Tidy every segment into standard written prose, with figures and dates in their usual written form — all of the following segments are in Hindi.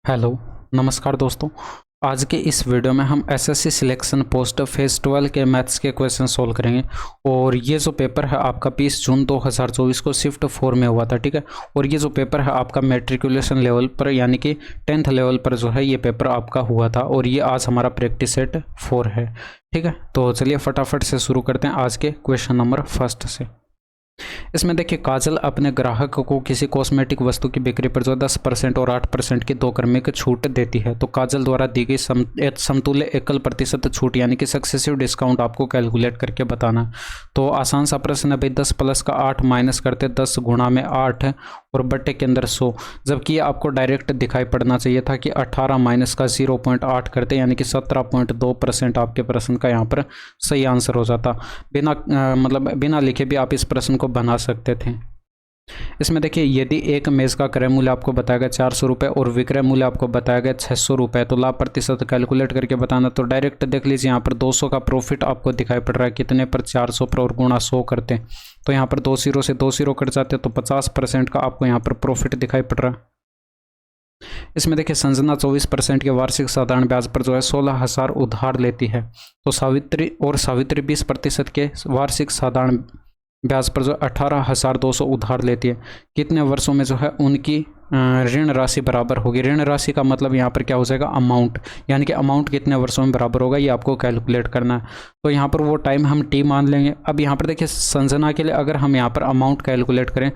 हेलो। नमस्कार दोस्तों। आज के इस वीडियो में हम एसएससी सिलेक्शन पोस्ट फेज 12 के मैथ्स के क्वेश्चन सोल्व करेंगे। और ये जो पेपर है आपका 20 जून 2024 को शिफ्ट 4 में हुआ था, ठीक है। और ये जो पेपर है आपका मैट्रिकुलेशन लेवल पर यानी कि 10th लेवल पर जो है ये पेपर आपका हुआ था। और ये आज हमारा प्रैक्टिस सेट 4 है, ठीक है। तो चलिए फटाफट से शुरू करते हैं आज के क्वेश्चन नंबर फर्स्ट से। इसमें देखिए, काजल अपने ग्राहक को किसी कॉस्मेटिक वस्तु की बिक्री पर जो 10% और 8% की 2 क्रमिक छूट देती है, तो काजल द्वारा दी गई समतुल्य एकल प्रतिशत छूट यानी कि सक्सेसिव डिस्काउंट आपको कैलकुलेट करके बताना। तो आसान सा प्रश्न है भाई, 10 प्लस का 8 माइनस करते 10 गुणा में 8 है और बट्टे के अंदर 100, जबकि ये आपको डायरेक्ट दिखाई पड़ना चाहिए था कि 18 माइनस का 0.8 करते यानी कि 17.2% आपके प्रश्न का यहाँ पर सही आंसर हो जाता। बिना लिखे भी आप इस प्रश्न को बना सकते थे। इसमें देखिए, यदि एक मेज का क्रय मूल्य आपको बताया गया 400 रुपये और विक्रय मूल्य आपको बताया गया 600 रुपये, तो लाभ प्रतिशत कैलकुलेट करके बताना। तो डायरेक्ट देख लीजिए, यहाँ पर 200 का प्रॉफिट आपको दिखाई पड़ रहा है, कितने पर 400 पर, और गुणा 100 करते हैं तो यहाँ पर 2 0 से 2 0 कट जाते हैं, तो 50% का आपको यहाँ पर प्रॉफिट दिखाई पड़ रहा है। इसमें देखिए, संजना 24% के वार्षिक साधारण ब्याज पर जो है 16,000 उधार लेती है, तो सावित्री 20% के वार्षिक साधारण ब्याज पर जो 18,200 उधार लेती है। कितने वर्षों में जो है उनकी ऋण राशि बराबर होगी। ऋण राशि का मतलब यहाँ पर क्या हो जाएगा, अमाउंट, यानी कि अमाउंट कितने वर्षों में बराबर होगा ये आपको कैलकुलेट करना है। तो यहाँ पर वो टाइम हम टी मान लेंगे। अब यहाँ पर देखिए, संजना के लिए अगर हम यहाँ पर अमाउंट कैलकुलेट करें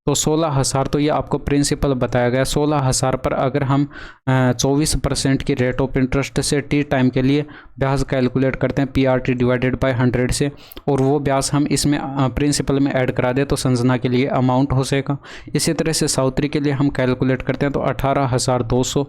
तो 16,000, तो ये आपको प्रिंसिपल बताया गया। 16,000 पर अगर हम 24% की रेट ऑफ इंटरेस्ट से टी टाइम के लिए ब्याज कैलकुलेट करते हैं PRT डिवाइडेड बाय 100 से, और वो ब्याज हम इसमें प्रिंसिपल में ऐड करा दें तो संजना के लिए अमाउंट हो जाएगा। इसी तरह से सावित्री के लिए हम कैलकुलेट करते हैं तो 18,200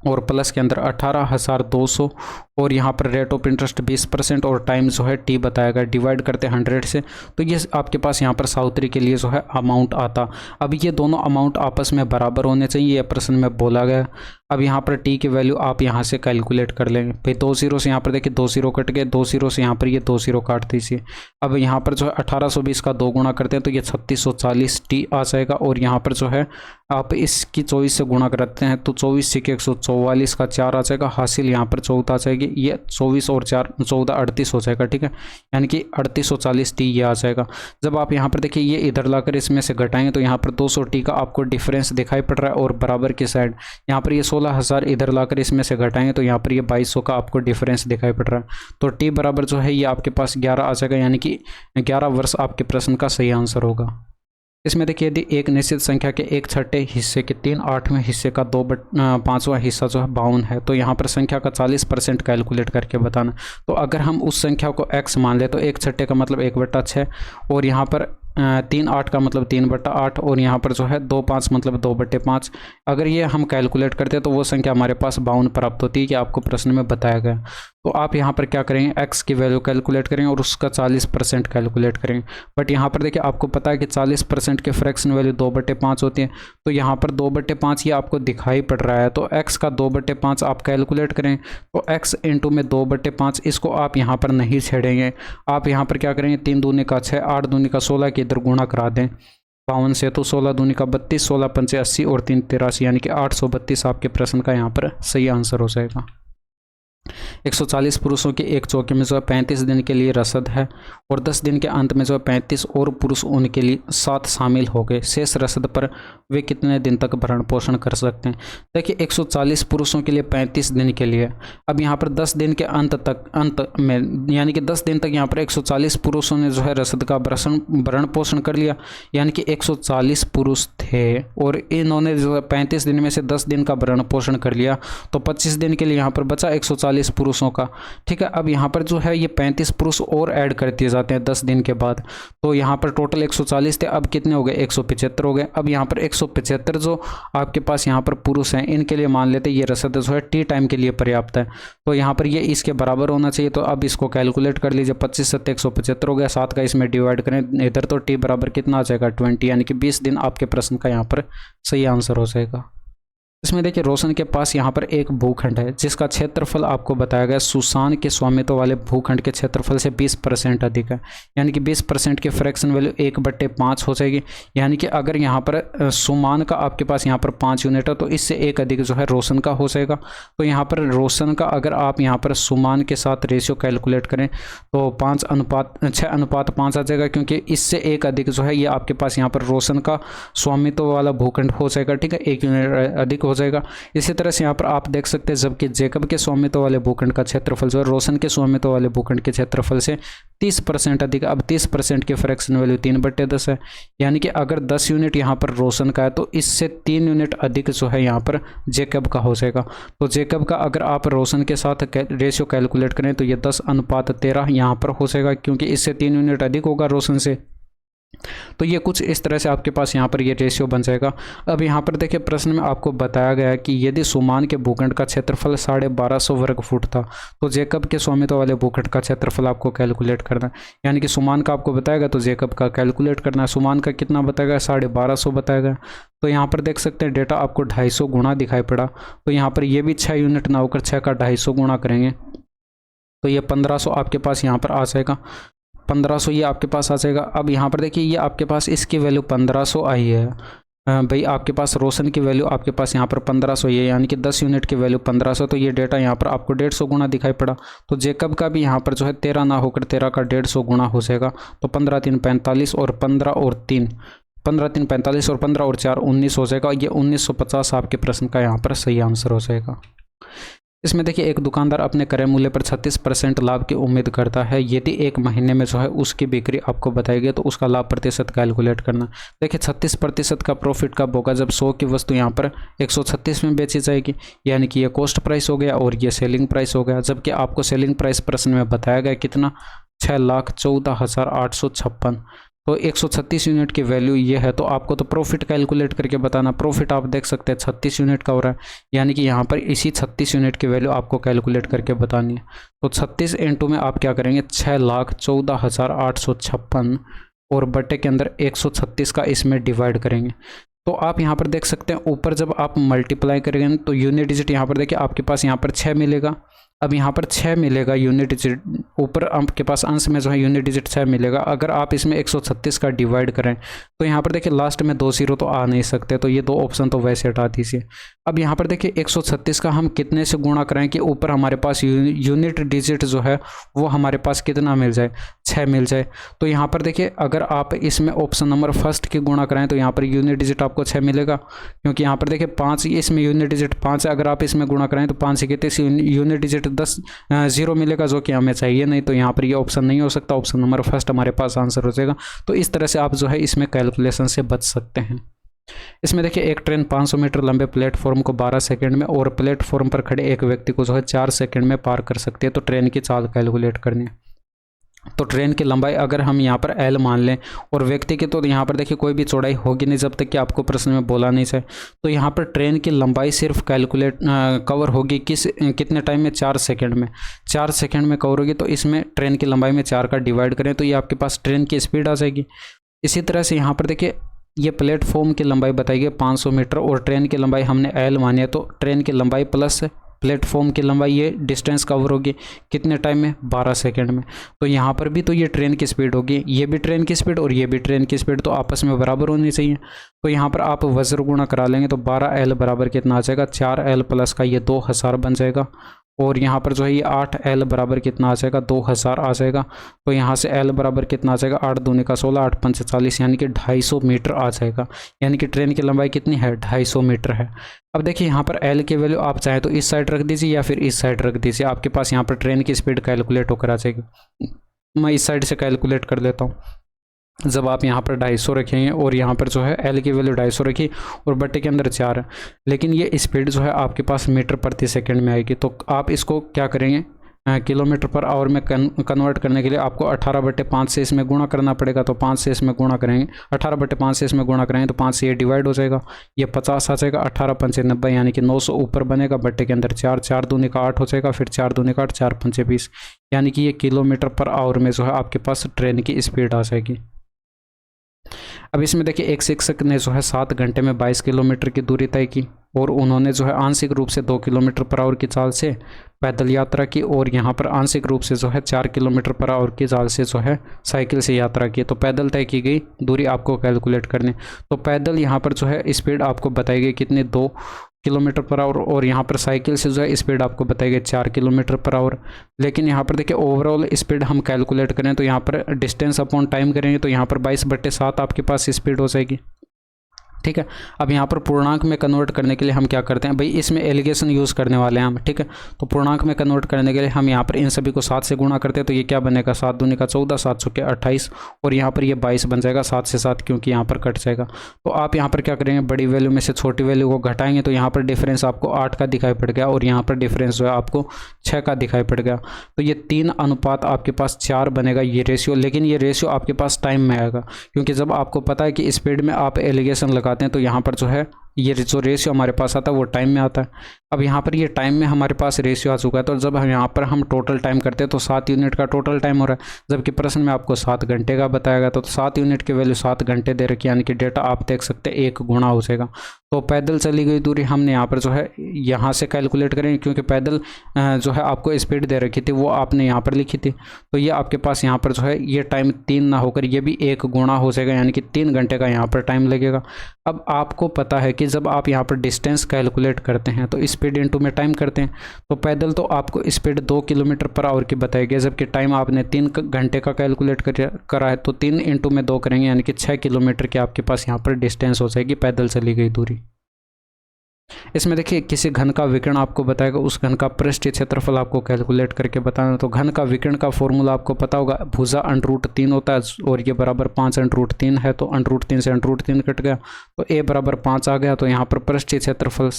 और प्लस के अंदर 18,200 और यहाँ पर रेट ऑफ इंटरेस्ट 20% और टाइम जो है टी बताएगा, डिवाइड करते हैं 100 से, तो ये आपके पास यहाँ पर सावित्री के लिए जो है अमाउंट आता। अब ये दोनों अमाउंट आपस में बराबर होने चाहिए, ये प्रश्न में बोला गया। अब यहाँ पर टी की वैल्यू आप यहाँ से कैलकुलेट कर लेंगे। फिर 2 0 से यहाँ पर देखिए 2 0 कट गए, 2 0 से यहाँ पर ये 2 0 काट दीजिए। अब यहाँ पर जो है 1820 का 2 गुणा करते हैं तो ये 3640 टी आ जाएगा। और यहाँ पर जो है आप इसकी 24 से गुणा करते हैं तो 24 से 144 का 4 आ जाएगा, हासिल यहाँ पर 14 आ जाएगी। ये 24 और 4 14 38 हो जाएगा, ठीक है, यानी कि 3840 टी ये आ जाएगा। जब आप यहाँ पर देखिए ये इधर लाकर इसमें से घटाएंगे तो यहाँ पर 200 टी का आपको डिफरेंस दिखाई पड़ रहा है, और बराबर की साइड यहाँ पर ये 16,000 इधर लाकर इसमें से घटाएंगे तो यहाँ पर ये 2200 का आपको डिफरेंस दिखाई पड़ रहा है। तो टी बराबर जो है ये आपके पास 11 आ जाएगा, यानी कि 11 वर्ष आपके प्रश्न का सही आंसर होगा। इसमें देखिए, यदि एक निश्चित संख्या के 1/6 हिस्से के 3/8वें हिस्से का 2/5वां हिस्सा जो है 52 है, तो यहाँ पर संख्या का 40% कैलकुलेट करके बताना। तो अगर हम उस संख्या को x मान ले तो 1/6 का मतलब 1/6 और यहाँ पर 3/8 का मतलब 3/8 और यहाँ पर जो है 2/5 मतलब 2/5। अगर ये हम कैलकुलेट करते हैं तो वो संख्या हमारे पास 52 प्राप्त होती है कि आपको प्रश्न में बताया गया। तो आप यहाँ पर क्या करेंगे, x की वैल्यू कैलकुलेट करेंगे और उसका 40% कैलकुलेट करेंगे। बट यहाँ पर देखिए, आपको पता है कि 40% के फ्रैक्शन वैल्यू 2/5 होती है, तो यहाँ पर 2/5 ये आपको दिखाई पड़ रहा है, तो x का 2/5 आप कैलकुलेट करें तो x इंटू में 2/5, इसको आप यहाँ पर नहीं छेड़ेंगे। आप यहाँ पर क्या करेंगे, 3 दूनी का 6, 8 दूनी का 16 के इधर गुणा करा दें 52 से, तो 16 दूनी का 32, 16 पंचे 80 और 3 83, यानी कि 832 आपके प्रश्न का यहाँ पर सही आंसर हो जाएगा। 140 पुरुषों की एक चौकी में जो है 35 दिन के लिए रसद है और 10 दिन के अंत में जो है 35 और पुरुष उनके लिए 7 शामिल हो गए। शेष रसद पर वे कितने दिन तक भरण पोषण कर सकते हैं। देखिए, 140 पुरुषों के लिए 35 दिन के लिए, अब यहाँ पर 10 दिन के अंत में यानी कि 10 दिन तक यहाँ पर 140 पुरुषों ने जो है रसद का भरण पोषण कर लिया, यानी कि 140 पुरुष थे और इन्होंने जो है 35 दिन में से 10 दिन का भरण पोषण कर लिया, तो 25 दिन के लिए यहाँ पर बचा 140 पुरुषों का, ठीक है। अब यहाँ पर जो है ये 35 पुरुष और ऐड कर दिए जाते हैं 10 दिन के बाद, तो यहाँ पर टोटल 140 थे, अब कितने हो गए, 175 हो गए। अब यहाँ पर 175 जो आपके पास यहाँ पर पुरुष हैं, इनके लिए मान लेते हैं ये रसद जो है टी टाइम के लिए पर्याप्त है, तो यहाँ पर ये इसके बराबर होना चाहिए। तो अब इसको कैलकुलेट कर लीजिए, 25 7 175 हो गया, 7 का इसमें डिवाइड करें इधर, तो टी बराबर कितना आ जाएगा 20, यानी कि 20 दिन आपके प्रश्न का यहाँ पर सही आंसर हो जाएगा। इसमें देखिए रोशन के पास यहाँ पर एक भूखंड है जिसका क्षेत्रफल आपको बताया गया सुसान के स्वामित्व वाले भूखंड के क्षेत्रफल से 20% अधिक है, यानी कि 20% की फ्रैक्शन वैल्यू 1/5 हो जाएगी। यानी कि अगर यहाँ पर सुमान का आपके पास यहाँ पर 5 यूनिट है तो इससे एक अधिक जो है रोशन का हो जाएगा। तो यहाँ पर रोशन का अगर आप यहाँ पर सुमान के साथ रेशियो कैलकुलेट करें तो 6:5 आ जाएगा, क्योंकि इससे एक अधिक जो है ये आपके पास यहाँ पर रोशन का स्वामित्व वाला भूखंड हो जाएगा। ठीक है, 1 यूनिट अधिक हो जाएगा। इसी तरह से यहाँ पर आप देख सकते हैं जबकि जेकब के स्वामित्व वाले भूखंड का क्षेत्रफल जो है रोशन के स्वामित्व वाले भूखंड के क्षेत्रफल से 30% अधिक। अब 30% की फ्रैक्शन वैल्यू 3/10 है, यानी कि अगर 10 यूनिट यहाँ पर रोशन का है तो इससे 3 यूनिट अधिक जो है यहाँ पर जेकब का हो जाएगा। तो जेकब का अगर आप रोशन के साथ रेशियो कैलकुलेट करें तो ये 10:13 यहाँ पर हो जाएगा, क्योंकि इससे 3 यूनिट अधिक होगा रोशन से। तो ये कुछ इस तरह से आपके पास यहाँ पर ये रेशियो बन जाएगा। अब यहाँ पर देखिए प्रश्न में आपको बताया गया है कि यदि सुमान के भूखंड का क्षेत्रफल 1250 वर्ग फुट था तो जेकब के स्वामित्व वाले भूखंड का क्षेत्रफल आपको कैलकुलेट करना है। यानी कि सुमान का आपको बताएगा तो जेकब का कैलकुलेट करना है। सुमान का कितना बताएगा, 1250 बताएगा। तो यहाँ पर देख सकते हैं डेटा आपको 250 गुणा दिखाई पड़ा। तो यहाँ पर ये भी 6 यूनिट ना होकर 6 का 250 गुणा करेंगे तो ये 1500 आपके पास यहाँ पर आ जाएगा। 1500 ये आपके पास आ जाएगा। अब यहाँ पर देखिए ये आपके पास इसकी वैल्यू 1500 आई है भाई, आपके पास रोशन की वैल्यू आपके पास यहाँ पर 1500 ये, यानी कि 10 यूनिट की वैल्यू 1500। तो ये डेटा यहाँ पर आपको 150 गुणा दिखाई पड़ा। तो जेकब का भी यहाँ पर जो है 13 ना होकर 13 का 150 गुणा हो जाएगा। तो 15×3 45 और 15 और 3 15×3 45 और 15 और 4 19 हो जाएगा। ये 1950 आपके प्रश्न का यहाँ पर सही आंसर हो जाएगा। इसमें देखिए एक दुकानदार अपने क्रय मूल्य पर 36% लाभ की उम्मीद करता है। यदि एक महीने में जो है उसकी बिक्री आपको बताई गई तो उसका लाभ प्रतिशत कैलकुलेट करना। देखिए 36% का प्रॉफिट कब होगा, जब 100 की वस्तु यहाँ पर 136 में बेची जाएगी, यानी कि ये कॉस्ट प्राइस हो गया और ये सेलिंग प्राइस हो गया। जबकि आपको सेलिंग प्राइस प्रश्न में बताया गया कितना, 6,14,856। तो 136 यूनिट की वैल्यू ये है। तो आपको तो प्रॉफिट कैलकुलेट करके बताना। प्रॉफिट आप देख सकते हैं 36 यूनिट का हो रहा है, यानी कि यहाँ पर इसी 36 यूनिट की वैल्यू आपको कैलकुलेट करके बतानी है। तो 36 × में आप क्या करेंगे, 6,14,856 और बटे के अंदर 136 का इसमें डिवाइड करेंगे। तो आप यहाँ पर देख सकते हैं ऊपर जब आप मल्टीप्लाई करेंगे तो यूनिट डिजिट यहाँ पर देखिए आपके पास यहाँ पर 6 मिलेगा। अब यहाँ पर 6 मिलेगा यूनिट डिजिट, ऊपर आपके पास अंश में जो है यूनिट डिजिट 6 मिलेगा। अगर आप इसमें 136 का डिवाइड करें तो यहाँ पर देखिए लास्ट में 2 0 तो आ नहीं सकते, तो ये 2 ऑप्शन तो वैसे हटा दीजिए। अब यहाँ पर देखिए 136 का हम कितने से गुणा करें कि ऊपर हमारे पास यूनिट डिजिट जो है वो हमारे पास कितना मिल जाए, 6 मिल जाए। तो यहाँ पर देखिए अगर आप इसमें ऑप्शन नंबर फर्स्ट की गुणा कराएं तो यहाँ पर यूनिट डिजिट आपको 6 मिलेगा, क्योंकि यहाँ पर देखिए 5 इसमें यूनिट डिजिट 5 है। अगर आप इसमें गुणा कराएं तो 5 के 30 यूनिट डिजिट 10 0 मिलेगा, जो कि हमें चाहिए नहीं। तो यहाँ पर ये ऑप्शन नहीं हो सकता, ऑप्शन नंबर फर्स्ट हमारे पास आंसर हो जाएगा। तो इस तरह से आप जो है इसमें कैलकुलेशन से बच सकते हैं। इसमें देखिए एक ट्रेन 500 मीटर लंबे प्लेटफॉर्म को 12 सेकंड में और प्लेटफॉर्म पर खड़े एक व्यक्ति को जो है 4 सेकंड में पार कर सकती है। तो ट्रेन की चाल कैलकुलेट करनी है। तो ट्रेन की लंबाई अगर हम यहाँ पर L मान लें और व्यक्ति की, तो यहाँ पर देखिए कोई भी चौड़ाई होगी नहीं जब तक कि आपको प्रश्न में बोला नहीं जाए। तो यहाँ पर ट्रेन की लंबाई सिर्फ कवर होगी कितने टाइम में, 4 सेकंड में। 4 सेकंड में कवर होगी। तो इसमें ट्रेन की लंबाई में 4 का डिवाइड करें तो ये आपके पास ट्रेन की स्पीड आ जाएगी। इसी तरह से यहाँ पर देखिए ये प्लेटफॉर्म की लंबाई बताई गई 500 मीटर और ट्रेन की लंबाई हमने L मानी है। तो ट्रेन की लंबाई प्लस प्लेटफॉर्म की लंबाई, ये डिस्टेंस कवर होगी कितने टाइम में, 12 सेकंड में। तो यहाँ पर भी तो ये ट्रेन की स्पीड होगी, ये भी ट्रेन की स्पीड और ये भी ट्रेन की स्पीड, तो आपस में बराबर होनी चाहिए। तो यहाँ पर आप वज्र गुणा करा लेंगे तो 12L बराबर कितना आ जाएगा, 4L प्लस का ये 2000 बन जाएगा। और यहाँ पर जो है ये 8L बराबर कितना आ जाएगा, 2000 आ जाएगा। तो यहाँ से L बराबर कितना आ जाएगा, 8 दूनी का 16, 8 पंचे 40, यानी कि 250 मीटर आ जाएगा। यानी कि ट्रेन की लंबाई कितनी है, 250 मीटर है। अब देखिए यहाँ पर L की वैल्यू आप चाहे तो इस साइड रख दीजिए या फिर इस साइड रख दीजिए, आपके पास यहाँ पर ट्रेन की स्पीड कैलकुलेट होकर आ जाएगी। मैं इस साइड से कैलकुलेट कर लेता हूँ। जब आप यहाँ पर 250 रखेंगे और यहाँ पर जो है L की वैल्यू 250 रखी और बट्टे के अंदर 4 है, लेकिन ये स्पीड जो है आपके पास मीटर प्रति सेकंड में आएगी। तो आप इसको क्या करेंगे, किलोमीटर पर आवर में कन्वर्ट करने के लिए आपको 18/5 से इसमें गुणा करना पड़ेगा। तो 5 से इसमें गुणा करेंगे, 18/5 से इसमें गुणा करेंगे तो 5 से ये डिवाइड हो जाएगा, ये 50 आ जाएगा। 18 पंचे 90, यानी कि 900 ऊपर बनेगा, बट्टे के अंदर 4, 4 दूनी का 8 हो जाएगा, फिर 4 दूनी का 8, 4 पंचे 20, यानी कि ये किलोमीटर पर आवर में जो है आपके पास ट्रेन की स्पीड आ जाएगी। अब इसमें देखिए एक शिक्षक ने जो है 7 घंटे में 22 किलोमीटर की दूरी तय की और उन्होंने जो है आंशिक रूप से 2 किलोमीटर पर आवर की चाल से पैदल यात्रा की और यहाँ पर आंशिक रूप से जो है 4 किलोमीटर पर आवर की चाल से जो है साइकिल से यात्रा की। तो पैदल तय की गई दूरी आपको कैलकुलेट करनी। तो पैदल यहाँ पर जो है स्पीड आपको बताई गई कितनी 2 किलोमीटर पर आवर और यहाँ पर साइकिल से जो है स्पीड आपको बताई गई 4 किलोमीटर पर आवर। लेकिन यहाँ पर देखिए ओवरऑल स्पीड हम कैलकुलेट करें तो यहाँ पर डिस्टेंस अपॉन टाइम करेंगे तो यहाँ पर 22/7 आपके पास स्पीड हो जाएगी। ठीक है, अब यहाँ पर पूर्णांक में कन्वर्ट करने के लिए हम क्या करते हैं भाई, इसमें एलिगेशन यूज़ करने वाले हैं हम। ठीक है, तो पूर्णांक में कन्वर्ट करने के लिए हम यहाँ पर इन सभी को 7 से गुणा करते हैं तो ये क्या बनेगा 7 दूनी का 14, 7 चौके 28 और यहाँ पर ये 22 बन जाएगा 7 से 7 क्योंकि यहाँ पर कट जाएगा। तो आप यहाँ पर क्या करेंगे, बड़ी वैल्यू में से छोटी वैल्यू को घटाएंगे तो यहाँ पर डिफरेंस आपको 8 का दिखाई पड़ गया और यहाँ पर डिफरेंस जो है आपको 6 का दिखाई पड़ गया। तो ये 3 अनुपात आपके पास 4 बनेगा ये रेशियो। लेकिन ये रेशियो आपके पास टाइम में आएगा क्योंकि जब आपको पता है कि स्पीड में आप एलिगेशन लगाते हैं तो यहाँ पर जो है ये जो रेशियो हमारे पास आता है वो टाइम में आता है। अब यहाँ पर ये टाइम में हमारे पास रेशियो आ चुका है तो जब हम यहाँ पर हम टोटल टाइम करते हैं तो 7 यूनिट का टोटल टाइम हो रहा है, जबकि प्रश्न में आपको 7 घंटे का बताया गया। तो 7 यूनिट की वैल्यू 7 घंटे दे रखी है, यानी कि डेटा आप देख सकते हैं 1 गुना हो जाएगा। तो पैदल चली गई दूरी हमने यहाँ पर जो है यहाँ से कैलकुलेट करेंगे क्योंकि पैदल जो है आपको स्पीड दे रखी थी वो आपने यहाँ पर लिखी थी। तो ये आपके पास यहाँ पर जो है ये टाइम 3 ना होकर ये भी 1 गुना हो जाएगा, यानी कि 3 घंटे का यहाँ पर टाइम लगेगा। अब आपको पता है कि जब आप यहाँ पर डिस्टेंस कैलकुलेट करते हैं तो स्पीड इनटू में टाइम करते हैं। तो पैदल तो आपको स्पीड 2 किलोमीटर पर आवर की बताई गई, जबकि टाइम आपने 3 घंटे का कैलकुलेट करा है तो 3 इंटू में 2 करेंगे, यानी कि 6 किलोमीटर की आपके पास यहाँ पर डिस्टेंस हो जाएगी पैदल चली गई दूरी। इसमें देखिए किसी घन का विकर्ण आपको बताएगा, उस घन का पृष्ठीय क्षेत्रफल आपको कैलकुलेट करके बताना। तो घन का विकर्ण का फॉर्मूला आपको पता होगा, भुजा √3 होता है और ये बराबर 5 √3 है। तो √3 से √3 कट गया तो a बराबर 5 आ गया। तो यहाँ पर पृष्ठीय क्षेत्रफल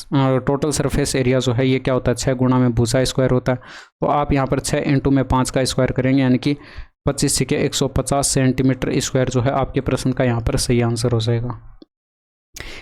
टोटल सरफेस एरिया जो है ये क्या होता है 6 गुणा में भुजा स्क्वायर होता है। तो आप यहाँ पर 6 इंटू में 5 का स्क्वायर करेंगे, यानी कि 25 × 150 सेंटीमीटर स्क्वायर जो है आपके प्रश्न का यहाँ पर सही आंसर हो जाएगा।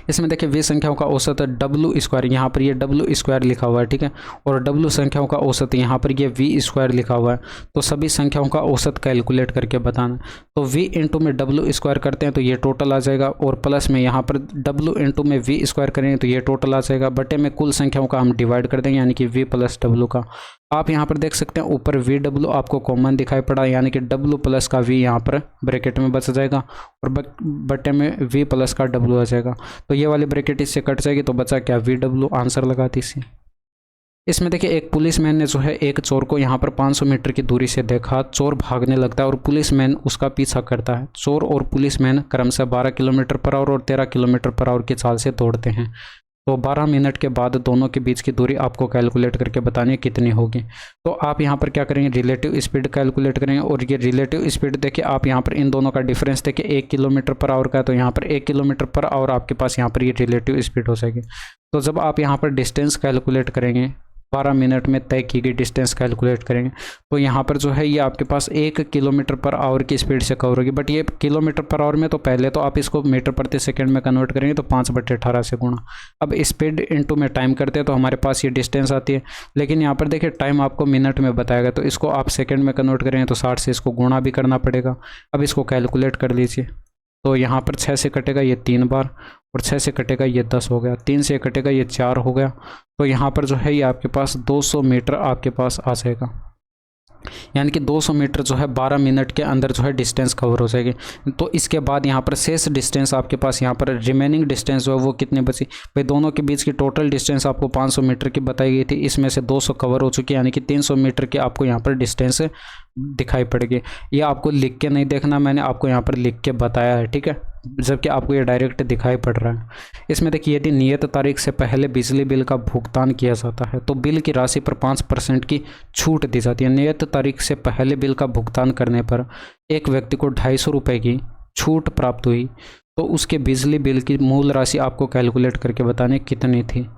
इसमें देखिए वी संख्याओं का औसत W², यहाँ पर ये W² लिखा हुआ है। ठीक है, और W संख्याओं का औसत यहाँ पर ये V² लिखा हुआ है। तो सभी संख्याओं का औसत कैलकुलेट करके बताना। तो V इंटू में W² करते हैं तो ये टोटल आ जाएगा और प्लस में यहाँ पर W इंटू में V² करेंगे तो ये टोटल आ जाएगा। बटे में कुल संख्याओं का हम डिवाइड कर देंगे, यानी कि V + W का। आप यहाँ पर देख सकते हैं ऊपर VW आपको कॉमन दिखाई पड़ा, यानी कि W प्लस का V यहाँ पर ब्रैकेट में बच जाएगा और बटे में V प्लस का W आ जाएगा। तो ये वाली ब्रैकेट इससे कट जाएगी तो बचा क्या VW, आंसर लगाती इसी। इसमें देखिए एक पुलिसमैन ने जो है एक चोर को यहाँ पर 500 मीटर की दूरी से देखा। चोर भागने लगता है और पुलिसमैन उसका पीछा करता है। चोर और पुलिसमैन क्रमशः 12 किलोमीटर पर आवर और 13 किलोमीटर पर आवर की चाल से दौड़ते हैं। तो 12 मिनट के बाद दोनों के बीच की दूरी आपको कैलकुलेट करके बतानी है कितनी होगी। तो आप यहाँ पर क्या करेंगे, रिलेटिव स्पीड कैलकुलेट करेंगे और ये रिलेटिव स्पीड देखिए आप यहाँ पर इन दोनों का डिफरेंस देखिए 1 किलोमीटर पर आवर का है। तो यहाँ पर 1 किलोमीटर पर आवर आपके पास यहाँ पर ये रिलेटिव स्पीड हो जाएगी। तो जब आप यहाँ पर डिस्टेंस कैलकुलेट करेंगे 12 मिनट में तय की गई डिस्टेंस कैलकुलेट करेंगे तो यहाँ पर जो है ये आपके पास 1 किलोमीटर पर आवर की स्पीड से कवर होगी। बट ये किलोमीटर पर आवर में तो पहले तो आप इसको मीटर प्रति सेकंड में कन्वर्ट करेंगे तो 5/18 से गुणा। अब स्पीड इंटू में टाइम करते हैं तो हमारे पास ये डिस्टेंस आती है। लेकिन यहाँ पर देखिए टाइम आपको मिनट में बताएगा तो इसको आप सेकेंड में कन्वर्ट करेंगे तो 60 से इसको गुणा भी करना पड़ेगा। अब इसको कैलकुलेट कर लीजिए। तो यहाँ पर 6 से कटेगा ये 3 बार और 6 से कटेगा ये 10 हो गया, 3 से कटेगा ये 4 हो गया। तो यहाँ पर जो है ये आपके पास 200 मीटर आपके पास आ जाएगा, यानी कि 200 मीटर जो है 12 मिनट के अंदर जो है डिस्टेंस कवर हो जाएगी। तो इसके बाद यहाँ पर शेष डिस्टेंस आपके पास यहाँ पर रिमेनिंग डिस्टेंस जो है वो कितनी बची भाई, दोनों के बीच की टोटल डिस्टेंस आपको 500 मीटर की बताई गई थी, इसमें से 200 कवर हो चुकी है, यानी कि 300 मीटर की आपको यहाँ पर डिस्टेंस दिखाई पड़ेगी। ये आपको लिख के नहीं देखना, मैंने आपको यहाँ पर लिख के बताया है। ठीक है, जबकि आपको ये डायरेक्ट दिखाई पड़ रहा है। इसमें देखिए यदि नियत तारीख से पहले बिजली बिल का भुगतान किया जाता है तो बिल की राशि पर 5% की छूट दी जाती है। नियत तारीख से पहले बिल का भुगतान करने पर एक व्यक्ति को 250 रुपये की छूट प्राप्त हुई तो उसके बिजली बिल की मूल राशि आपको कैलकुलेट करके बताने कितनी थी।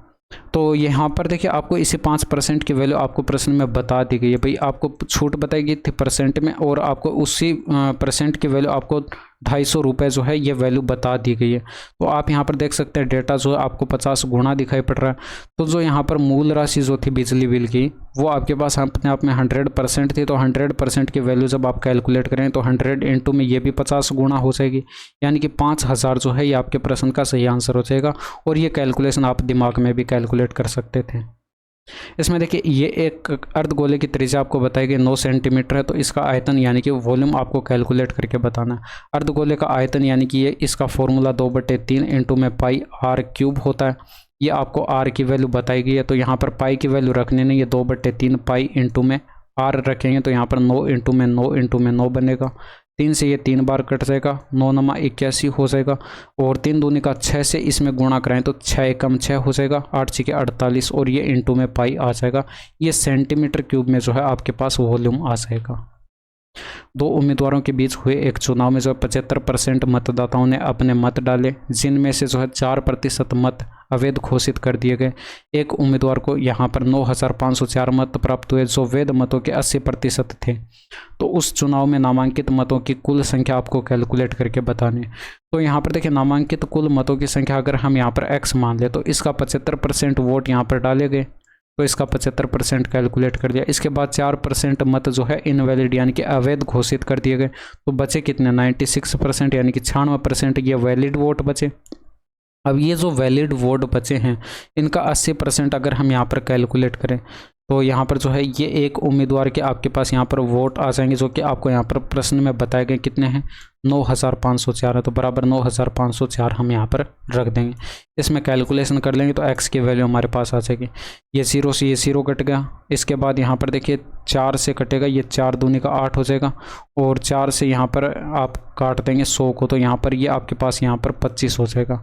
तो यहाँ पर देखिए आपको इसी 5% की वैल्यू आपको प्रश्न में बता दी गई है भाई, आपको छूट बताई गई थी परसेंट में और आपको उसी % की वैल्यू आपको 250 रुपये जो है ये वैल्यू बता दी गई है। तो आप यहाँ पर देख सकते हैं डेटा जो है आपको 50 गुना दिखाई पड़ रहा है। तो जो यहाँ पर मूल राशि जो थी बिजली बिल की वो आपके पास अपने आप में 100% थी। तो 100% की वैल्यू जब आप कैलकुलेट करें तो 100 इंटू में ये भी 50 गुना हो जाएगी, यानी कि 5000 जो है ये आपके प्रश्न का सही आंसर हो जाएगा। और ये कैलकुलेशन आप दिमाग में भी कैलकुलेट कर सकते थे। इसमें देखिए ये एक अर्धगोले की त्रिज्या आपको बताई गई 9 सेंटीमीटर है। तो इसका आयतन यानी कि वॉल्यूम आपको कैलकुलेट करके बताना है। अर्धगोले का आयतन यानी कि ये इसका फॉर्मूला 2/3 इंटू में पाई आर क्यूब होता है। ये आपको आर की वैल्यू बताई गई है। तो यहाँ पर पाई की वैल्यू रखने नहीं, ये 2/3 पाई इंटू में आर रखेंगे तो यहाँ पर 9 इंटू में 9 इंटू में 9 बनेगा। 3 से ये 3 बार कट जाएगा, 9 नमा 81 हो जाएगा। और 3 दूनी का 6 से इसमें गुणा कराएं तो 6 एकम 6 हो जाएगा, 8 6 के 48 और ये इंटू में पाई आ जाएगा। ये सेंटीमीटर क्यूब में जो है आपके पास वॉल्यूम आ जाएगा। 2 उम्मीदवारों के बीच हुए एक चुनाव में जो 75% मतदाताओं ने अपने मत डाले, जिनमें से जो है 4% मत अवैध घोषित कर दिए गए। एक उम्मीदवार को यहाँ पर 9504 मत प्राप्त हुए जो वैध मतों के 80% थे। तो उस चुनाव में नामांकित मतों की कुल संख्या आपको कैलकुलेट करके बतानी। तो यहाँ पर देखिए नामांकित कुल मतों की संख्या अगर हम यहाँ पर x मान ले तो इसका 75% वोट यहाँ पर डाले गए, तो इसका 75% कैलकुलेट कर दिया। इसके बाद 4% मत जो है इनवैलिड यानी कि अवैध घोषित कर दिए गए। तो बचे कितने 96% यानी कि 96% ये वैलिड वोट बचे। अब ये जो वैलिड वोट बचे हैं इनका 80% अगर हम यहाँ पर कैलकुलेट करें तो यहाँ पर जो है ये एक उम्मीदवार के आपके पास यहाँ पर वोट आ जाएंगे जो कि आपको यहाँ पर प्रश्न में बताए गए कितने हैं 9504 है। तो बराबर 9504 हम यहाँ पर रख देंगे। इसमें कैलकुलेशन कर लेंगे तो x की वैल्यू हमारे पास आ जाएगी। ये 0 से ये 0 कट गया। इसके बाद यहाँ पर देखिए 4 से कटेगा, ये 4 दूनी का 8 हो जाएगा और 4 से यहाँ पर आप काट देंगे 100 को, तो यहाँ पर ये आपके पास यहाँ पर 25 हो जाएगा।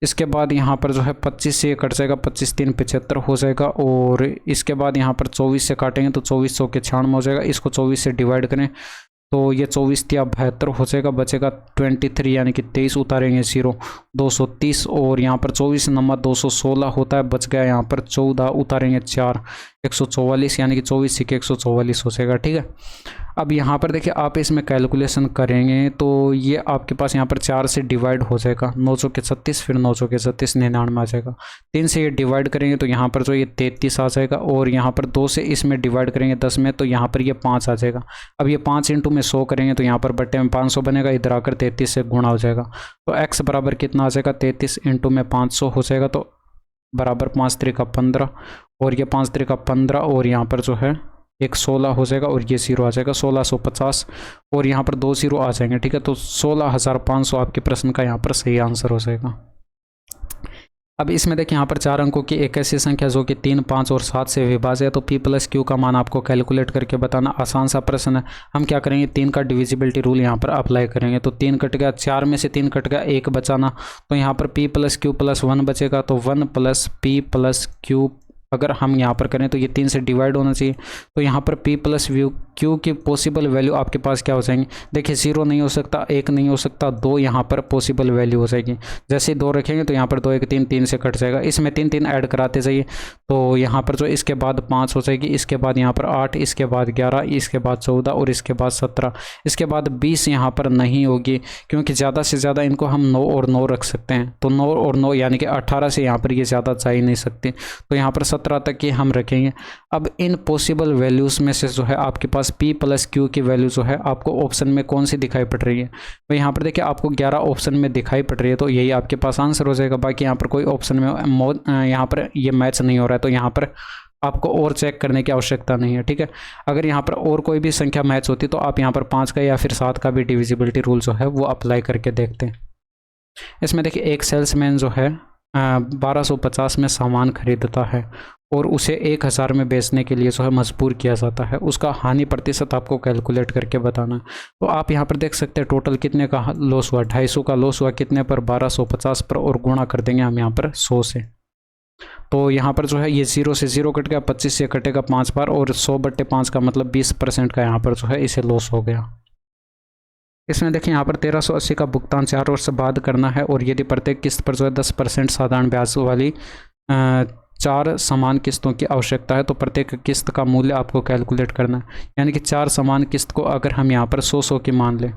इसके बाद यहाँ पर जो है 25 से कट जाएगा, 25 3 75 हो जाएगा। और इसके बाद यहाँ पर 24 से काटेंगे तो 2400 के 96 हो जाएगा। इसको 24 से डिवाइड करें तो ये 24 या 72 हो जाएगा, बचेगा 23 यानी कि 23 उतारेंगे 0 230 और यहाँ पर 24 नंबर 216 होता है, बच गया यहाँ पर 14 उतारेंगे 4 144 यानी कि 24 के 144 हो जाएगा। ठीक है, अब यहाँ पर देखिए आप इसमें कैलकुलेशन करेंगे तो ये आपके पास यहाँ पर 4 से डिवाइड हो जाएगा 9 चौके 36, फिर 9 चौके 36 99 आ जाएगा। 3 से ये डिवाइड करेंगे तो यहाँ पर जो ये 33 आ जाएगा और यहाँ पर 2 से इसमें डिवाइड करेंगे 10 में तो यहाँ पर ये 5 आ जाएगा। अब ये 5 इंटू में 100 करेंगे तो यहाँ पर बट्टे में 500 बनेगा, इधर आकर 33 से गुणा हो जाएगा। तो x बराबर कितना आ जाएगा 33 इंटू में 500 हो जाएगा। तो बराबर 5 3 का 15 और ये 5 3 का 15 और यहाँ पर जो है एक 16 हो जाएगा और ये 0 आ जाएगा 1650 और यहाँ पर 2 0 आ जाएंगे। ठीक है, तो 16500 आपके प्रश्न का यहाँ पर सही आंसर हो जाएगा। अब इसमें देखिए यहाँ पर 4 अंकों की एक ऐसी संख्या जो कि 3 5 और 7 से विभाज्य है। तो p + q का मान आपको कैलकुलेट करके बताना। आसान सा प्रश्न है। हम क्या करेंगे 3 का डिविजिबिलिटी रूल यहाँ पर अप्लाई करेंगे। तो 3 कट गया, 4 में से 3 कट गया, 1 बचाना। तो यहाँ पर p + q + 1 बचेगा। तो 1 + p + q अगर हम यहाँ पर करें तो ये 3 से डिवाइड होना चाहिए। तो यहाँ पर p + q की पॉसिबल वैल्यू आपके पास क्या हो जाएंगे, देखिए 0 नहीं हो सकता, 1 नहीं हो सकता, 2 यहाँ पर पॉसिबल वैल्यू हो जाएगी। जैसे 2 रखेंगे तो यहाँ पर 2 1 3 3 से कट जाएगा। इसमें 3 3 ऐड कराते जाइए तो यहाँ पर जो इसके बाद 5 हो जाएगी, इसके बाद यहाँ पर 8, इसके बाद 11, इसके बाद 14 और इसके बाद 17, इसके बाद 20 यहाँ पर नहीं होगी क्योंकि ज़्यादा से ज़्यादा इनको हम 9 और 9 रख सकते हैं। तो 9 और 9 यानी कि 18 से यहाँ पर ये ज़्यादा जा ही नहीं सकती। तो यहाँ पर 17 तक ये हम रखेंगे। अब इन पॉसिबल वैल्यूज़ में से जो है आपके पास p + q की वैल्यू जो है आपको ऑप्शन में कौन सी दिखाई पड़ रही है, तो यहाँ पर देखिए आपको 11 ऑप्शन में दिखाई पड़ रही है। तो यही आपके पास आंसर हो जाएगा। बाकी यहाँ पर कोई ऑप्शन में यहाँ पर ये मैच नहीं हो रहा है तो यहाँ पर आपको और चेक करने की आवश्यकता नहीं है। ठीक है, अगर यहाँ पर और कोई भी संख्या मैच होती तो आप यहाँ पर 5 का या फिर 7 का भी डिविजिबिलिटी रूल जो है वो अप्लाई करके देखते हैं। इसमें देखिए एक सेल्समैन जो है 1250 में सामान खरीदता है और उसे 1000 में बेचने के लिए जो है मजबूर किया जाता है। उसका हानि प्रतिशत आपको कैलकुलेट करके बताना है। तो आप यहाँ पर देख सकते हैं टोटल कितने का लॉस हुआ, 250 का लॉस हुआ कितने पर 1250 पर और गुणा कर देंगे हम यहाँ पर 100 से। तो यहाँ पर जो है ये 0 से 0 कट गया, 25 से कटेगा 5 बार और 100/5 का मतलब 20% का यहाँ पर जो है इसे लॉस हो गया। इसमें देखिए यहाँ पर 1380 का भुगतान 4 वर्ष बाद करना है और यदि प्रत्येक किस्त पर जो है 10% साधारण ब्याज वाली 4 समान किस्तों की आवश्यकता है तो प्रत्येक किस्त का मूल्य आपको कैलकुलेट करना है। यानी कि 4 समान किस्त को अगर हम यहाँ पर 100 की मान लें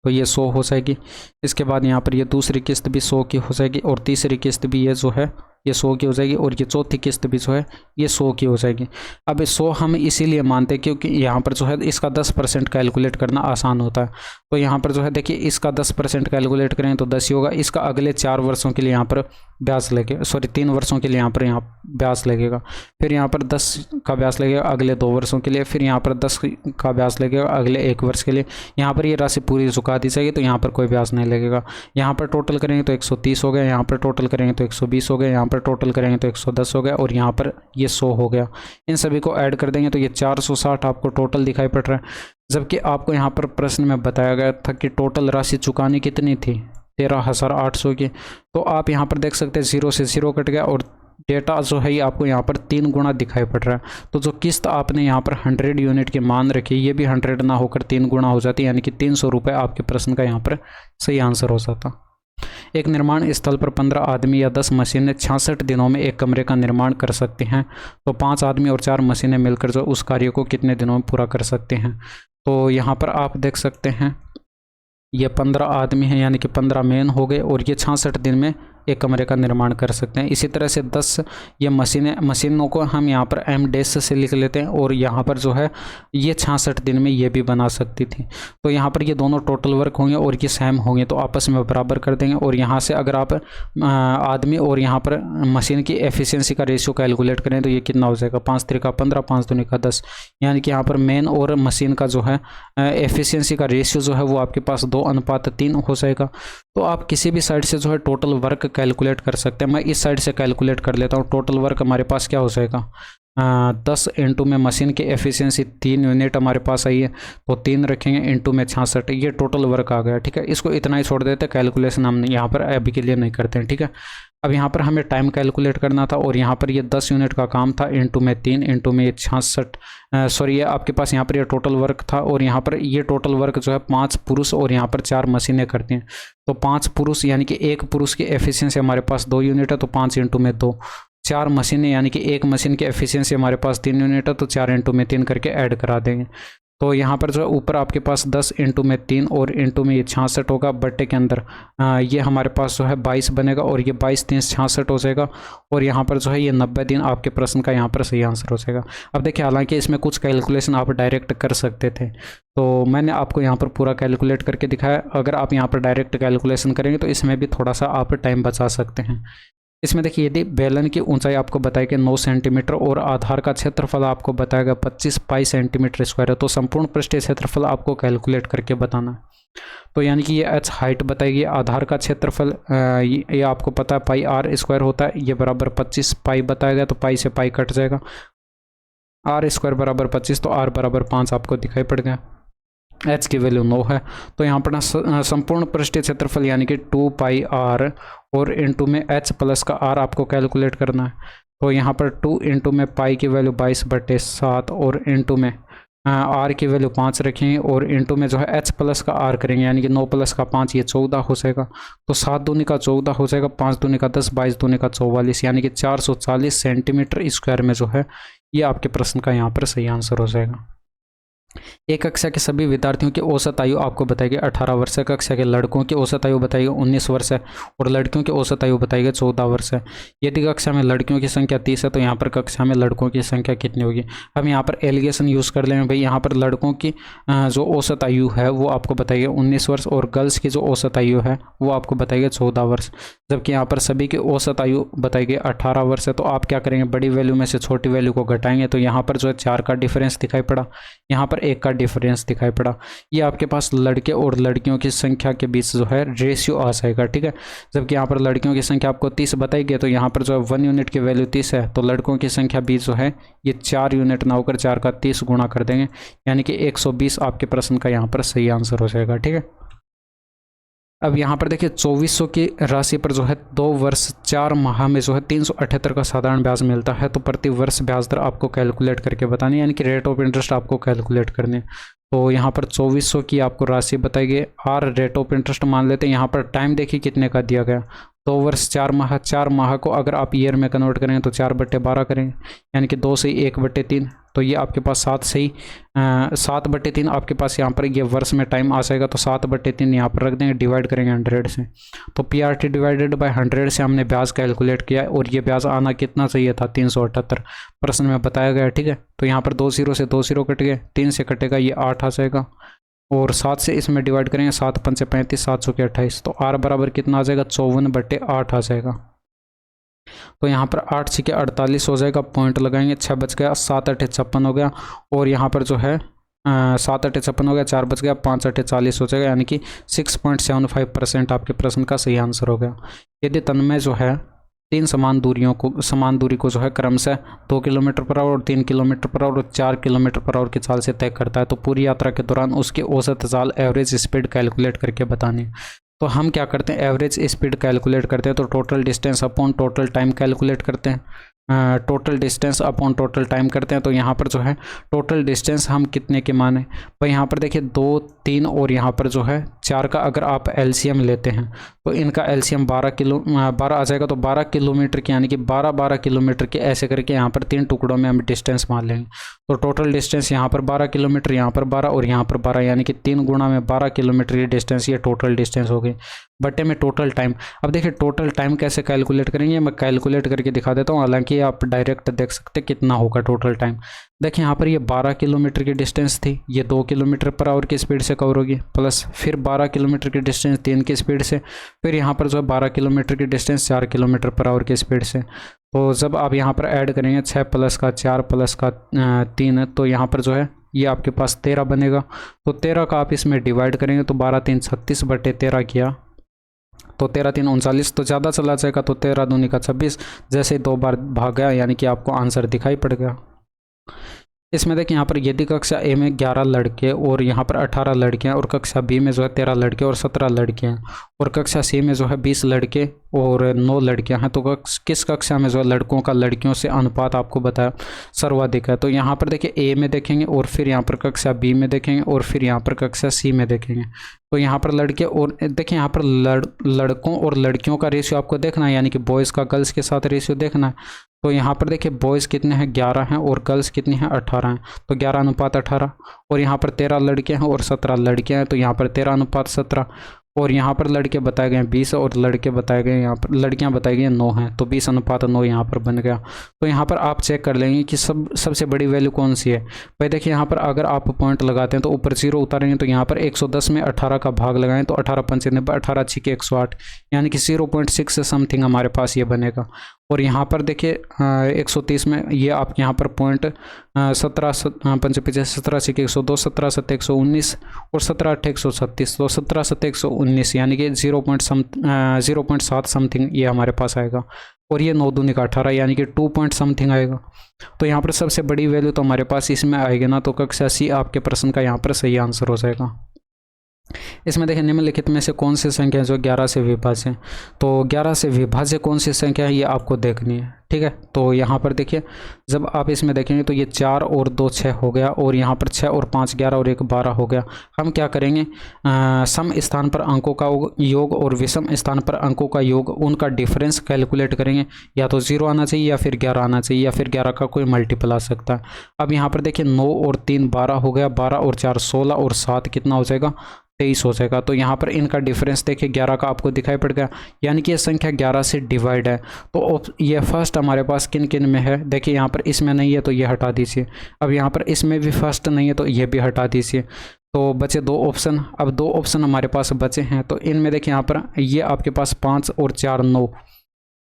तो ये 100 हो जाएगी। इसके बाद यहाँ पर ये दूसरी किस्त भी 100 की हो जाएगी और तीसरी किस्त भी ये जो है ये 100 की हो जाएगी और ये चौथी किस्त भी जो है ये 100 की हो जाएगी। अब 100 हम इसीलिए मानते हैं क्योंकि यहाँ पर जो है इसका 10% कैलकुलेट करना आसान होता है। तो यहाँ पर जो है देखिए इसका 10% कैलकुलेट करें तो 10 ही होगा। इसका अगले 4 वर्षों के लिए यहाँ पर ब्याज लगेगा, सॉरी 3 वर्षों के लिए यहाँ ब्याज लगेगा। फिर यहाँ पर 10 का ब्याज लगेगा अगले 2 वर्षों के लिए। फिर यहाँ पर 10 का ब्याज लगेगा अगले 1 वर्ष के लिए। यहाँ पर ये राशि पूरी चुका दी जाएगी तो यहाँ पर कोई ब्याज नहीं लगेगा। यहाँ पर टोटल करेंगे तो 130 हो गया, यहाँ पर टोटल करेंगे तो 120 हो गया, यहाँ पर टोटल करेंगे तो 110 हो गया और यहाँ पर ये 100 हो गया। इन सभी को ऐड कर देंगे तो ये 460 आपको टोटल दिखाई पड़ रहा है। जबकि आपको यहाँ पर प्रश्न में बताया गया था कि टोटल राशि चुकानी कितनी थी, 13,800 की। तो आप यहाँ पर देख सकते हैं 0 से 0 कट गया और डेटा जो है ये आपको यहाँ पर 3 गुना दिखाई पड़ रहा है। तो जो किस्त आपने यहाँ पर 100 यूनिट की मान रखी ये भी 100 ना होकर 3 गुना हो जाती है, यानी कि 300 रुपये आपके प्रश्न का यहाँ पर सही आंसर हो जाता। एक निर्माण स्थल पर 15 आदमी या 10 मशीनें 66 दिनों में एक कमरे का निर्माण कर सकते हैं, तो 5 आदमी और 4 मशीनें मिलकर जो उस कार्य को कितने दिनों में पूरा कर सकते हैं। तो यहाँ पर आप देख सकते हैं ये 15 आदमी हैं यानी कि 15 मैन हो गए और ये 66 दिन में एक कमरे का निर्माण कर सकते हैं। इसी तरह से 10 ये मशीनों को हम यहाँ पर एम डैश से लिख लेते हैं और यहाँ पर जो है ये 66 दिन में ये भी बना सकती थी। तो यहाँ पर ये दोनों टोटल वर्क होंगे और ये सेम होंगे तो आपस में बराबर कर देंगे। और यहाँ से अगर आप आदमी और यहाँ पर मशीन की एफिशिएंसी का रेशियो कैलकुलेट करें तो ये कितना हो जाएगा, 5 3 का 15, 5 दूनी का 10, यानी कि यहाँ पर मैन और मशीन का जो है एफिशिएंसी का रेशियो जो है वो आपके पास 2:3 हो जाएगा। तो आप किसी भी साइड से जो है टोटल वर्क कैलकुलेट कर सकते हैं। मैं इस साइड से कैलकुलेट कर लेता हूँ। टोटल वर्क हमारे पास क्या हो जाएगा, 10 इंटू में मशीन की एफिशिएंसी 3 यूनिट हमारे पास आई है तो 3 रखेंगे इंटू में 66, ये टोटल वर्क आ गया। ठीक है, इसको इतना ही छोड़ देते हैं, कैलकुलेशन हम यहाँ पर अभी के लिए नहीं करते हैं। ठीक है, अब यहाँ पर हमें टाइम कैलकुलेट करना था और यहाँ पर ये 10 यूनिट का काम था इंटू में 3 इंटू में 66, सॉरी ये आपके पास यहाँ पर ये टोटल वर्क था और यहाँ पर ये टोटल वर्क जो है 5 पुरुष और यहाँ पर 4 मशीनें करती हैं। तो 5 पुरुष यानी कि एक पुरुष की एफिशिएंसी हमारे पास 2 यूनिट है तो 5 इंटू में 2, 4 मशीनें यानी कि एक मशीन की एफिशिएंसी हमारे पास 3 यूनिट है तो 4 इंटू में 3 करके ऐड करा देंगे। तो यहाँ पर जो है ऊपर आपके पास 10 इंटू में 3 और इंटू में ये 66 होगा, बट्टे के अंदर ये हमारे पास जो है 22 बनेगा और ये 22 3 66 हो जाएगा और यहाँ पर जो है ये 90 दिन आपके प्रश्न का यहाँ पर सही आंसर हो जाएगा। अब देखिए हालांकि इसमें कुछ कैलकुलेशन आप डायरेक्ट कर सकते थे तो मैंने आपको यहाँ पर पूरा कैलकुलेट करके दिखाया। अगर आप यहाँ पर डायरेक्ट कैलकुलेशन करेंगे तो इसमें भी थोड़ा सा आप टाइम बचा सकते हैं। इसमें देखिए यदि बेलन की ऊंचाई आपको बताएगी 9 सेंटीमीटर और आधार का क्षेत्रफल आपको बताएगा 25 पाई सेंटीमीटर स्क्वायर है तो संपूर्ण पृष्ठीय क्षेत्रफल आपको कैलकुलेट करके बताना है। तो यानी कि ये h हाइट बताएगी, आधार का क्षेत्रफल ये आपको पता है पाई आर स्क्वायर होता है, ये बराबर 25 पाई बताएगा तो पाई से पाई कट जाएगा, आर स्क्वायर बराबर 25 तो आर बराबर 5 आपको दिखाई पड़ गया। h की वैल्यू 9 है तो यहाँ पर ना संपूर्ण पृष्ठीय क्षेत्रफल यानी कि 2 पाई आर और इंटू में h प्लस का r आपको कैलकुलेट करना है। तो यहाँ पर 2 इंटू में पाई की वैल्यू 22/7 और इंटू में r की वैल्यू 5 रखेंगे और इंटू में जो है h प्लस का r करेंगे यानी कि 9 प्लस का 5 ये 14 हो जाएगा। तो 7 दूनी का 14 हो जाएगा, 5 दूनी का 10, 22 दूनी का 44 यानी कि 440 सेंटीमीटर स्क्वायर में जो है ये आपके प्रश्न का यहाँ पर सही आंसर हो जाएगा। एक कक्षा के सभी विद्यार्थियों की औसत आयु आपको बताएगी 18 वर्ष है, कक्षा के लड़कों की औसत आयु बताएगी 19 वर्ष है और लड़कियों की औसत आयु बताएगी 14 वर्ष है। यदि कक्षा में लड़कियों की संख्या 30 है तो यहाँ पर कक्षा में लड़कों की संख्या कितनी होगी। हम यहाँ पर एलिगेशन यूज़ कर लेंगे भाई, यहाँ पर लड़कों की जो औसत आयु है वो आपको बताएगी 19 वर्ष और गर्ल्स की जो औसत आयु है वो आपको बताएगी 14 वर्ष, जबकि यहाँ पर सभी की औसत आयु बताएगी 18 वर्ष है। तो आप क्या करेंगे, बड़ी वैल्यू में से छोटी वैल्यू को घटाएंगे तो यहाँ पर जो है 4 का डिफरेंस दिखाई पड़ा, यहाँ पर 1 का डिफरेंस दिखाई पड़ा। ये आपके पास लड़के और लड़कियों की संख्या के बीच जो है रेशियो आ जाएगा। ठीक है, जबकि यहाँ पर लड़कियों की संख्या आपको 30 बताएगी तो यहाँ पर जो है 1 यूनिट की वैल्यू 30 है तो लड़कों की संख्या बीच जो है ये 4 यूनिट ना होकर 4 का 30 गुणा कर देंगे यानी कि 120 आपके प्रश्न का यहाँ पर सही आंसर हो जाएगा। ठीक है, अब यहाँ पर देखिए 2400 की राशि पर जो है 2 वर्ष 4 माह में जो है 378 का साधारण ब्याज मिलता है तो प्रति वर्ष ब्याज दर आपको कैलकुलेट करके बतानी यानी कि रेट ऑफ इंटरेस्ट आपको कैलकुलेट करनी। तो यहाँ पर 2400 की आपको राशि बताएगी, आर रेट ऑफ इंटरेस्ट मान लेते हैं। यहाँ पर टाइम देखिए कितने का दिया गया, 2 वर्ष 4 माह, 4 माह को अगर आप ईयर में कन्वर्ट करेंगे तो 4/12 करेंगे यानी कि 2 से 1/3 तो ये आपके पास 7/3 आपके पास यहाँ पर ये वर्ष में टाइम आ जाएगा। तो 7/3 यहाँ पर रख देंगे, डिवाइड करेंगे 100 से। तो PRT डिवाइडेड बाय 100 से हमने ब्याज कैलकुलेट किया और ये ब्याज आना कितना चाहिए था, 378 प्रश्न में बताया गया। ठीक है, तो यहाँ पर 2 0 से 2 0 कट गए, 3 से कटेगा ये 8 आ जाएगा और 7 से इसमें डिवाइड करेंगे, 7 5 से 35, 7 के 28। तो R बराबर कितना आ जाएगा, 54/8 आ जाएगा। तो यहाँ पर 8 6 48 हो जाएगा, पॉइंट लगाएंगे, 6 बच गया, 7 8 56 हो गया और यहाँ पर जो है 7 8 56 हो गया, 4 बच गया, 5 8 40 हो जाएगा, यानी कि 6.75% आपके प्रश्न का सही आंसर हो गया। यदि तन्मय जो है 3 समान दूरी को जो है क्रमशः 2 किलोमीटर पर आवर और 3 किलोमीटर पर आवर और 4 किलोमीटर पर आवर की चाल से तय करता है, तो पूरी यात्रा के दौरान उसकी औसत चाल एवरेज स्पीड कैलकुलेट करके बतानी। तो हम क्या करते हैं, एवरेज स्पीड कैलकुलेट करते हैं, तो total distance upon total time calculate करते हैं। Total distance upon total time करते हैं। तो यहाँ पर जो है टोटल डिस्टेंस हम कितने के माने, भाई यहाँ पर देखिए 2 3 और यहाँ पर जो है 4 का अगर आप LCM लेते हैं तो इनका LCM 12 आ जाएगा। तो 12 किलोमीटर की, यानी कि 12 किलोमीटर के ऐसे करके यहाँ पर 3 टुकड़ों में हम डिस्टेंस मान लेंगे। तो टोटल डिस्टेंस यहाँ पर 12 किलोमीटर, यहाँ पर 12 और यहाँ पर 12, यानी कि 3 गुणा में 12 किलोमीटर की डिस्टेंस, ये टोटल डिस्टेंस हो गई। बटे में टोटल टाइम। अब देखिए टोटल टाइम कैसे कैलकुलेट करेंगे, मैं कैलकुलेट करके दिखा देता हूँ, हालांकि आप डायरेक्ट देख सकते हैं कितना होगा टोटल टाइम। देखिए यहाँ पर ये 12 किलोमीटर की डिस्टेंस थी, ये 2 किलोमीटर पर आवर की स्पीड से कवर होगी, प्लस फिर 12 किलोमीटर की डिस्टेंस 3 की स्पीड से, फिर यहाँ पर जो है 12 किलोमीटर की डिस्टेंस 4 किलोमीटर पर आवर की स्पीड से। तो जब आप यहाँ पर ऐड करेंगे 6 + का 4 + का 3, तो यहाँ पर जो है ये आपके पास 13 बनेगा। तो 13 का आप इसमें डिवाइड करेंगे तो 12 3 36 बटे 13 किया तो 13 3 39, तो ज़्यादा चला जाएगा, तो 13 दूनी का 26, जैसे 2 बार भाग गया, यानी कि आपको आंसर दिखाई पड़ गया। इसमें देखिए यहाँ पर यदि कक्षा A में 11 लड़के और यहाँ पर 18 लड़के हैं और कक्षा B में जो है 13 लड़के और 17 लड़के हैं और कक्षा C में जो है 20 लड़के और 9 लड़कियां हैं, तो किस कक्षा में जो है लड़कों का लड़कियों से अनुपात आपको बताया सर्वाधिक है। तो यहाँ पर देखिए A में देखेंगे और फिर यहाँ पर कक्षा B में देखेंगे और फिर यहाँ पर कक्षा C में देखेंगे। तो यहाँ पर लड़के और देखिए यहाँ पर लड़कों और लड़कियों का रेशियो आपको देखना है, यानी कि बॉयज़ का गर्ल्स के साथ रेशियो देखना है। तो यहाँ पर देखिए बॉयज़ कितने हैं, 11 हैं और गर्ल्स कितनी हैं, 18 हैं। तो 11:18 और यहाँ पर 13 लड़के हैं और 17 लड़कियाँ हैं, तो यहाँ पर 13:17 और यहाँ पर लड़के बताए गए हैं 20 और लड़के बताए गए यहाँ पर लड़कियाँ बताई गई हैं 9 हैं, तो 20:9 यहाँ पर बन गया। तो यहाँ पर आप चेक कर लेंगे कि सबसे बड़ी वैल्यू कौन सी है। भाई देखिए यहाँ पर अगर आप पॉइंट लगाते हैं तो ऊपर 0 उतारेंगे, तो यहाँ पर 110 में 18 का भाग लगाएं तो 18 5 90, 18 6 108, यानी कि 0.6 से समथिंग हमारे पास ये बनेगा। और यहाँ पर देखिए 130 में ये आप यहाँ पर पॉइंट 17 5 17 6 102, 17 7 119 और 17 8 136, तो 17 7 119 यानी कि 0.7 समथिंग ये हमारे पास आएगा। और ये 9 दूनी का 18 यानी कि 2 पॉइंट समथिंग आएगा। तो यहाँ पर सबसे बड़ी वैल्यू तो हमारे पास इसमें आएगी ना, तो कक्षा C आपके प्रश्न का यहाँ पर सही आंसर हो जाएगा। इसमें देखिए निम्नलिखित में से कौन सी संख्या है जो 11 से विभाज्य है। तो 11 से विभाज्य कौन सी संख्या है ये आपको देखनी है, ठीक है। तो यहाँ पर देखिए जब आप इसमें देखेंगे तो ये 4 और 2 6 हो गया और यहाँ पर 6 और 5 11 और 1 12 हो गया। हम क्या करेंगे, सम स्थान पर अंकों का योग और विषम स्थान पर अंकों का योग, उनका डिफरेंस कैलकुलेट करेंगे। या तो 0 आना चाहिए या फिर 11 आना चाहिए या फिर 11 का कोई मल्टीपल आ सकता है। अब यहाँ पर देखिए 9 और 3 12 हो गया, 12 और 4 16 और 7 कितना हो जाएगा, 23 हो जाएगा। तो यहाँ पर इनका डिफरेंस देखिए 11 का आपको दिखाई पड़ गया, यानी कि ये संख्या 11 से डिवाइड है। तो ये फर्स्ट हमारे पास किन किन में है, देखिए यहाँ पर इसमें नहीं है तो ये हटा दीजिए। अब यहाँ पर इसमें भी फर्स्ट नहीं है तो ये भी हटा दीजिए। तो बचे 2 ऑप्शन। अब 2 ऑप्शन हमारे पास बचे हैं, तो इनमें देखिए यहाँ पर ये आपके पास 5 और 4 9,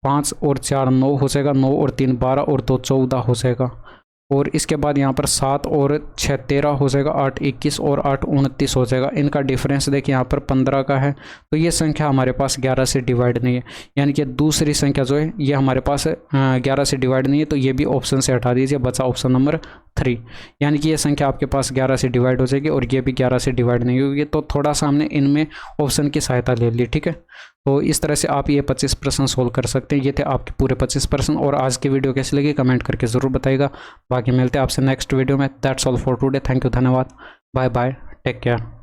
5 और 4 9 हो जाएगा, 9 और 3 12 और 2 14 हो जाएगा। और इसके बाद यहाँ पर 7 और 6 13 हो जाएगा, 8 21 और 8 29 हो जाएगा। इनका डिफरेंस देखिए यहाँ पर 15 का है। तो ये संख्या हमारे पास 11 से डिवाइड नहीं है, यानी कि दूसरी संख्या जो है ये हमारे पास 11 से डिवाइड नहीं है। तो ये भी ऑप्शन से हटा दीजिए, बचा ऑप्शन नंबर 3, यानी कि ये संख्या आपके पास 11 से डिवाइड हो जाएगी और ये भी 11 से डिवाइड नहीं होगी। तो थोड़ा सा हमने इनमें ऑप्शन की सहायता ले ली, ठीक है। तो इस तरह से आप ये 25 प्रश्न सोल्व कर सकते हैं। ये थे आपके पूरे 25 प्रश्न। और आज की वीडियो कैसी लगी कमेंट करके ज़रूर बताइएगा। बाकी मिलते हैं आपसे नेक्स्ट वीडियो में। That's all for today. Thank you, धन्यवाद, बाय बाय, टेक केयर।